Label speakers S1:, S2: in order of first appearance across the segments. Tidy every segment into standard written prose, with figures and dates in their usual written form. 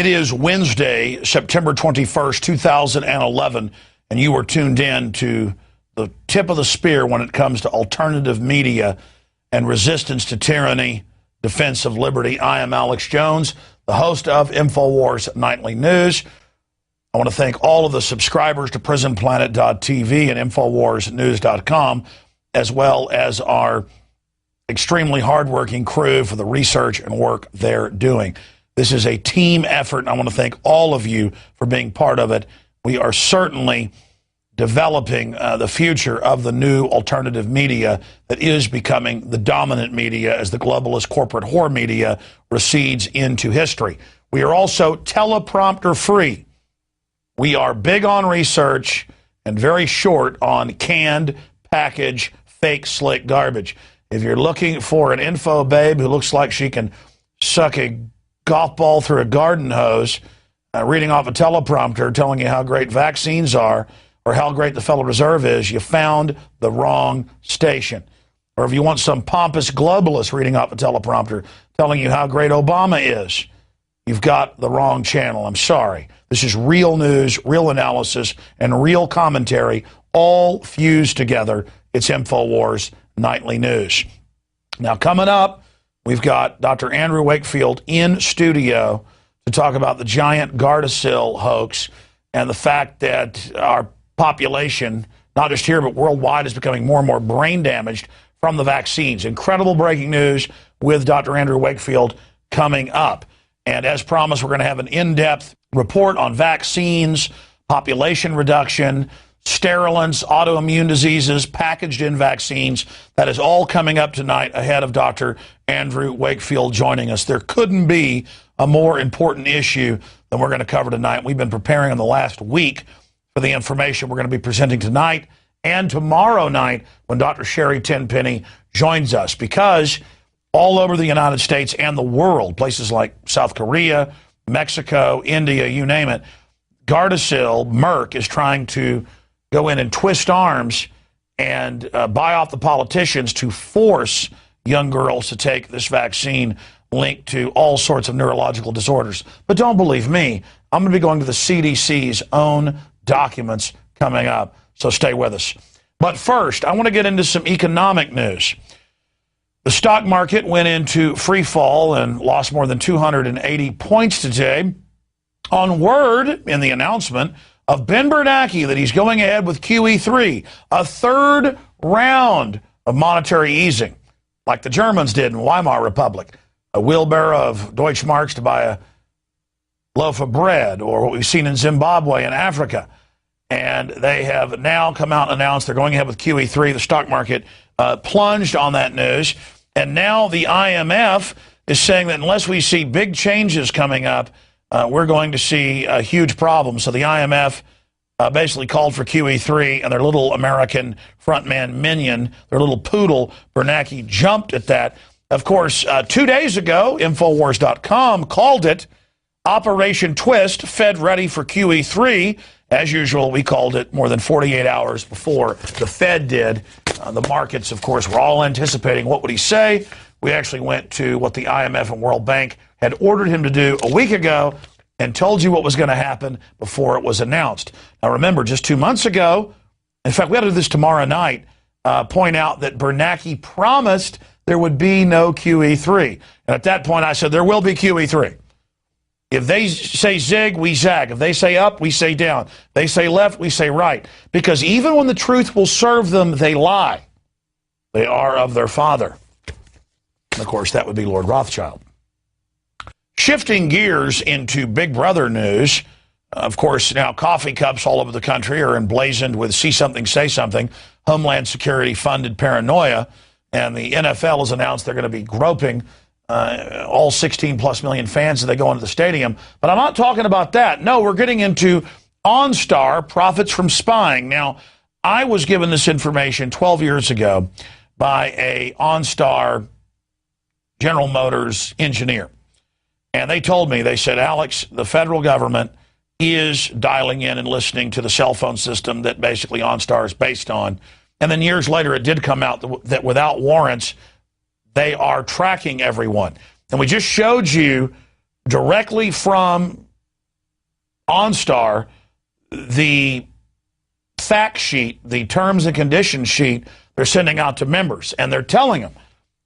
S1: It is Wednesday, September 21st, 2011, and you are tuned in to the tip of the spear when it comes to alternative media and resistance to tyranny, defense of liberty. I am Alex Jones, the host of InfoWars Nightly News. I want to thank all of the subscribers to PrisonPlanet.tv and InfoWarsNews.com, as well as our extremely hardworking crew for the research and work they're doing. This is a team effort, and I want to thank all of you for being part of it. We are certainly developing the future of the new alternative media that is becoming the dominant media as the globalist corporate whore media recedes into history. We are also teleprompter free. We are big on research and very short on canned, package, fake, slick garbage. If you're looking for an info babe who looks like she can suck a golf ball through a garden hose, reading off a teleprompter telling you how great vaccines are or how great the Federal Reserve is, you found the wrong station. Or if you want some pompous globalist reading off a teleprompter telling you how great Obama is, you've got the wrong channel. I'm sorry. This is real news, real analysis, and real commentary, all fused together. It's InfoWars Nightly News. Now, coming up, we've got Dr. Andrew Wakefield in studio to talk about the giant Gardasil hoax and the fact that our population, not just here but worldwide, is becoming more and more brain damaged from the vaccines. Incredible breaking news with Dr. Andrew Wakefield coming up. And as promised, we're going to have an in-depth report on vaccines, population reduction, sterilants, autoimmune diseases, packaged in vaccines. That is all coming up tonight ahead of Dr. Andrew Wakefield joining us. There couldn't be a more important issue than we're going to cover tonight. We've been preparing in the last week for the information we're going to be presenting tonight and tomorrow night when Dr. Sherry Tenpenny joins us, because all over the United States and the world, places like South Korea, Mexico, India, you name it, Gardasil, Merck, is trying to go in and twist arms and buy off the politicians to force young girls to take this vaccine linked to all sorts of neurological disorders. But don't believe me. I'm going to be going to the CDC's own documents coming up, so stay with us. But first, I want to get into some economic news. The stock market went into free fall and lost more than 280 points today on word in the announcement of Ben Bernanke that he's going ahead with QE3, a third round of monetary easing, like the Germans did in Weimar Republic, a wheelbarrow of Deutschmarks to buy a loaf of bread, or what we've seen in Zimbabwe and Africa. And they have now come out and announced they're going ahead with QE3. The stock market plunged on that news. And now the IMF is saying that unless we see big changes coming up, we're going to see a huge problem. So the IMF basically called for QE3, and their little American frontman minion, their little poodle, Bernanke, jumped at that. Of course, 2 days ago, Infowars.com called it Operation Twist, Fed ready for QE3. As usual, we called it more than 48 hours before the Fed did. The markets, of course, were all anticipating what would he say. We actually went to what the IMF and World Bank had ordered him to do a week ago and told you what was going to happen before it was announced. Now, remember, just 2 months ago, in fact, we had to do this tomorrow night, point out that Bernanke promised there would be no QE3. And at that point, I said, there will be QE3. If they say zig, we zag. If they say up, we say down. If they say left, we say right. Because even when the truth will serve them, they lie. They are of their father. And of course, that would be Lord Rothschild. Shifting gears into Big Brother news, of course, now coffee cups all over the country are emblazoned with see something, say something, Homeland Security funded paranoia. And the NFL has announced they're going to be groping all 16 plus million fans as they go into the stadium. But I'm not talking about that. No, we're getting into OnStar, profits from spying. Now, I was given this information 12 years ago by a OnStar General Motors engineer. And they told me, they said, Alex, the federal government is dialing in and listening to the cell phone system that basically OnStar is based on. And then years later, it did come out that without warrants, they are tracking everyone. And we just showed you directly from OnStar, the fact sheet, the terms and conditions sheet they're sending out to members, and they're telling them,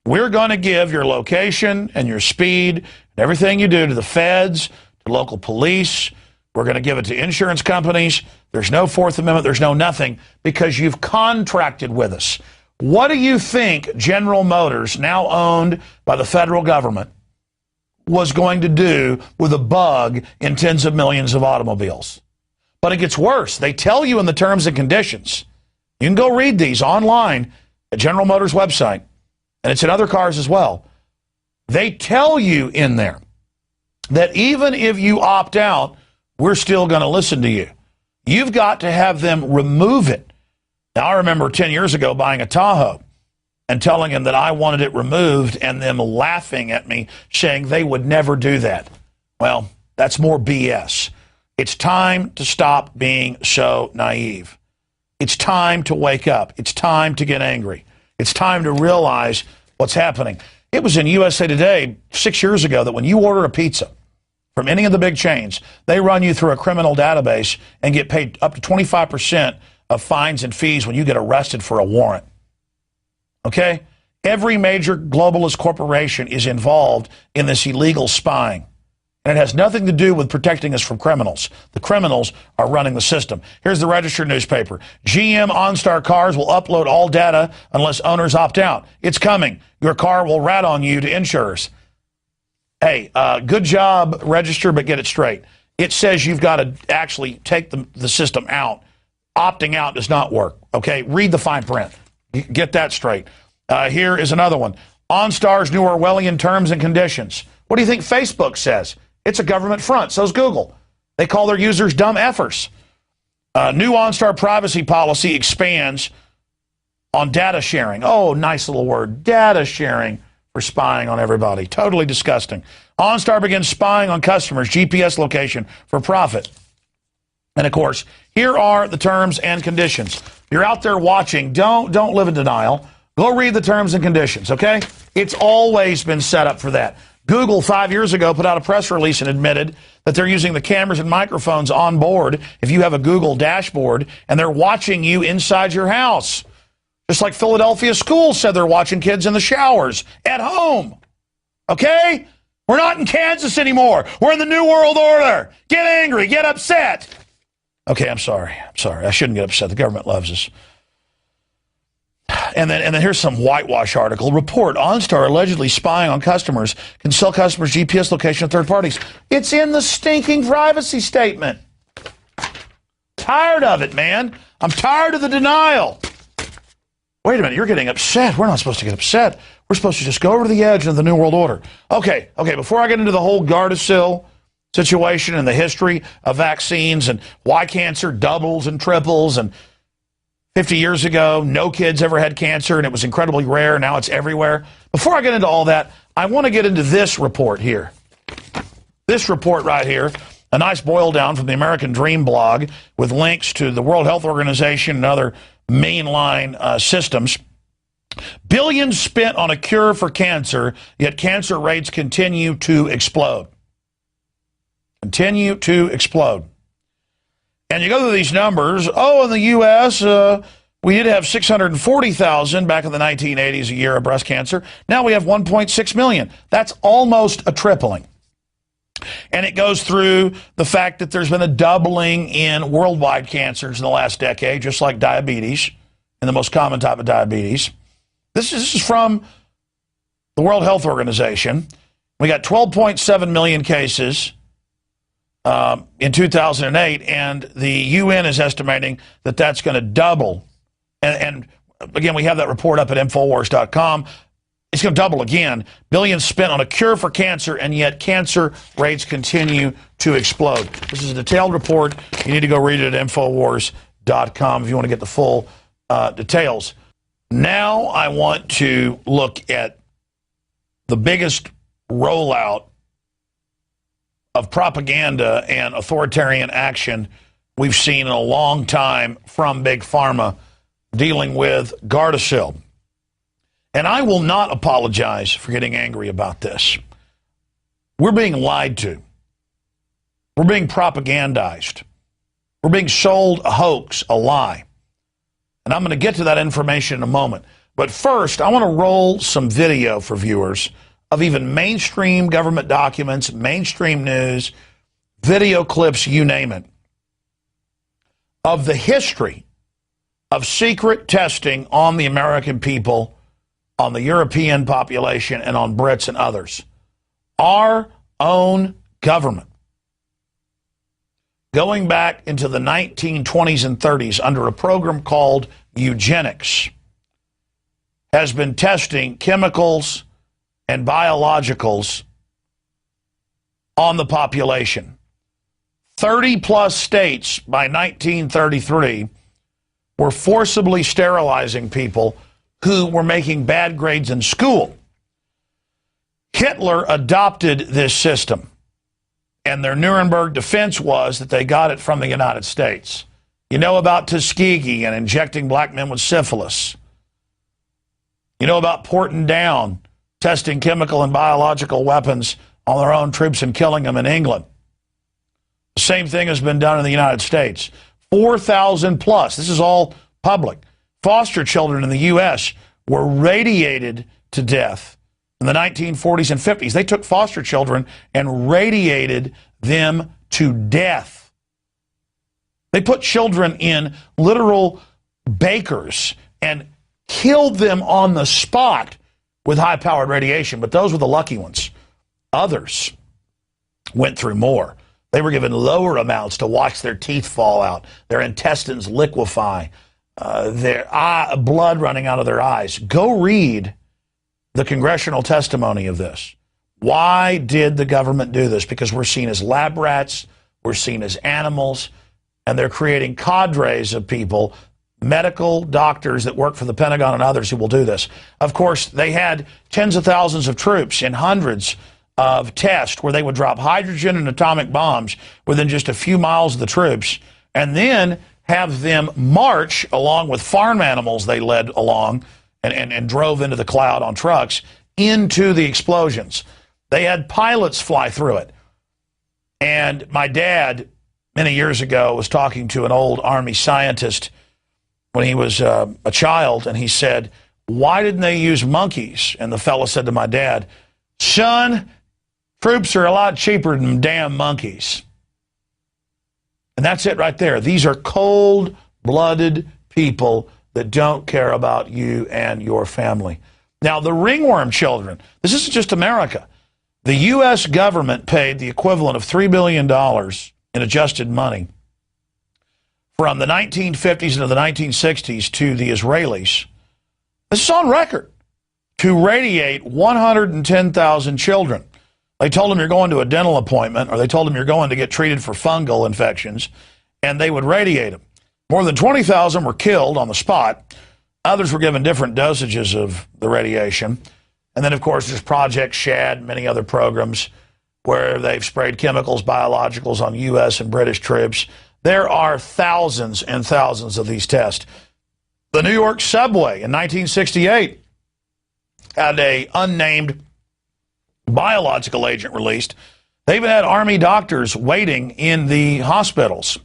S1: we're going to give your location and your speed and everything you do to the feds, to local police. We're going to give it to insurance companies. There's no Fourth Amendment. There's no nothing because you've contracted with us. What do you think General Motors, now owned by the federal government, was going to do with a bug in tens of millions of automobiles? But it gets worse. They tell you in the terms and conditions. You can go read these online at General Motors' website, and it's in other cars as well. They tell you in there that even if you opt out, we're still going to listen to you. You've got to have them remove it. Now, I remember 10 years ago buying a Tahoe and telling them that I wanted it removed and them laughing at me, saying they would never do that. Well, that's more BS. It's time to stop being so naive. It's time to wake up. It's time to get angry. It's time to realize what's happening. It was in USA Today 6 years ago that when you order a pizza from any of the big chains, they run you through a criminal database and get paid up to 25% of fines and fees when you get arrested for a warrant. Okay? Every major globalist corporation is involved in this illegal spying. And it has nothing to do with protecting us from criminals. The criminals are running the system. Here's the Register newspaper. GM OnStar cars will upload all data unless owners opt out. It's coming. Your car will rat on you to insurers. Hey, good job, Register, but get it straight. It says you've got to actually take the system out. Opting out does not work. Okay, read the fine print. Get that straight. Here is another one. OnStar's new Orwellian terms and conditions. What do you think Facebook says? It's a government front. So's Google. They call their users dumb effers. New OnStar privacy policy expands on data sharing. Oh, nice little word. Data sharing for spying on everybody. Totally disgusting. OnStar begins spying on customers' GPS location for profit. And, of course, here are the terms and conditions. You're out there watching. Don't live in denial. Go read the terms and conditions, okay? It's always been set up for that. Google 5 years ago put out a press release and admitted that they're using the cameras and microphones on board if you have a Google dashboard, and they're watching you inside your house. Just like Philadelphia schools said they're watching kids in the showers at home. Okay? We're not in Kansas anymore. We're in the New World Order. Get angry. Get upset. Okay, I'm sorry. I shouldn't get upset. The government loves us. And then here's some whitewash article. Report, OnStar allegedly spying on customers can sell customers' GPS location to third parties. It's in the stinking privacy statement. Tired of it, man. I'm tired of the denial. Wait a minute, you're getting upset. We're not supposed to get upset. We're supposed to just go over to the edge of the New World Order. Okay, before I get into the whole Gardasil situation and the history of vaccines and why cancer doubles and triples, and 50 years ago, no kids ever had cancer, and it was incredibly rare. Now it's everywhere. Before I get into all that, I want to get into this report here. This report right here, a nice boil down from the American Dream blog with links to the World Health Organization and other mainline systems. Billions spent on a cure for cancer, yet cancer rates continue to explode. Continue to explode. And you go through these numbers. Oh, in the U.S., we did have 640,000 back in the 1980s a year of breast cancer. Now we have 1.6 million. That's almost a tripling. And it goes through the fact that there's been a doubling in worldwide cancers in the last decade, just like diabetes, and the most common type of diabetes. This is from the World Health Organization. We got 12.7 million cases in 2008, and the UN is estimating that that's going to double. And again, we have that report up at Infowars.com. It's going to double again. Billions spent on a cure for cancer, and yet cancer rates continue to explode. This is a detailed report. You need to go read it at Infowars.com if you want to get the full details. Now I want to look at the biggest rollout of propaganda and authoritarian action we've seen in a long time from Big Pharma dealing with Gardasil. And I will not apologize for getting angry about this. We're being lied to. We're being propagandized. We're being sold a hoax, a lie. And I'm going to get to that information in a moment. But first, I want to roll some video for viewers of even mainstream government documents, mainstream news, video clips, you name it, of the history of secret testing on the American people, on the European population, and on Brits and others. Our own government, going back into the 1920s and 30s under a program called eugenics, has been testing chemicals and biologicals on the population. 30-plus states by 1933 were forcibly sterilizing people who were making bad grades in school. Hitler adopted this system, and their Nuremberg defense was that they got it from the United States. You know about Tuskegee and injecting black men with syphilis. You know about Porton Down, testing chemical and biological weapons on their own troops and killing them in England. The same thing has been done in the United States. 4,000 plus, this is all public, foster children in the U.S. were radiated to death in the 1940s and 50s. They took foster children and radiated them to death. They put children in literal bakers and killed them on the spot with high-powered radiation, but those were the lucky ones. Others went through more. They were given lower amounts to watch their teeth fall out, their intestines liquefy, their blood running out of their eyes. Go read the congressional testimony of this. Why did the government do this? Because we're seen as lab rats, we're seen as animals, and they're creating cadres of people, medical doctors that work for the Pentagon and others who will do this. Of course, they had tens of thousands of troops in hundreds of tests where they would drop hydrogen and atomic bombs within just a few miles of the troops, and then have them march along with farm animals they led along and drove into the cloud on trucks into the explosions. They had pilots fly through it. And my dad, many years ago, was talking to an old Army scientist when he was a child, and he said, "Why didn't they use monkeys?" And the fellow said to my dad, "Son, troops are a lot cheaper than damn monkeys." And that's it right there. These are cold-blooded people that don't care about you and your family. Now, the ringworm children, this isn't just America. The U.S. government paid the equivalent of $3 billion in adjusted money from the 1950s into the 1960s to the Israelis. This is on record, to radiate 110,000 children. They told them you're going to a dental appointment, or they told them you're going to get treated for fungal infections, and they would radiate them. More than 20,000 were killed on the spot. Others were given different dosages of the radiation. And then, of course, there's Project Shad, many other programs where they've sprayed chemicals, biologicals on U.S. and British troops. There are thousands and thousands of these tests. The New York subway in 1968 had an unnamed biological agent released. They even had Army doctors waiting in the hospitals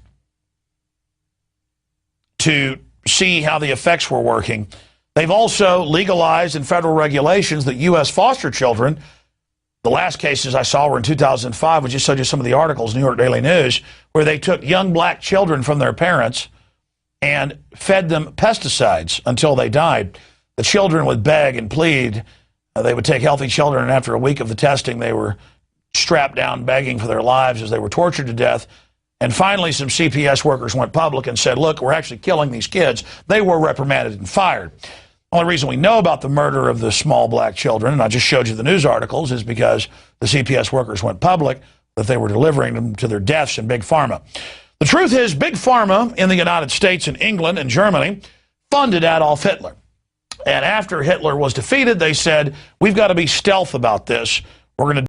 S1: to see how the effects were working. They've also legalized in federal regulations that U.S. foster children, the last cases I saw were in 2005, we just showed you some of the articles, New York Daily News, where they took young black children from their parents and fed them pesticides until they died. The children would beg and plead. They would take healthy children, and after a week of the testing, they were strapped down begging for their lives as they were tortured to death. And finally, some CPS workers went public and said, look, we're actually killing these kids. They were reprimanded and fired. The only reason we know about the murder of the small black children, and I just showed you the news articles, is because the CPS workers went public that they were delivering them to their deaths in Big Pharma. The truth is, Big Pharma in the United States and England and Germany funded Adolf Hitler. And after Hitler was defeated, they said, we've got to be stealth about this. We're going to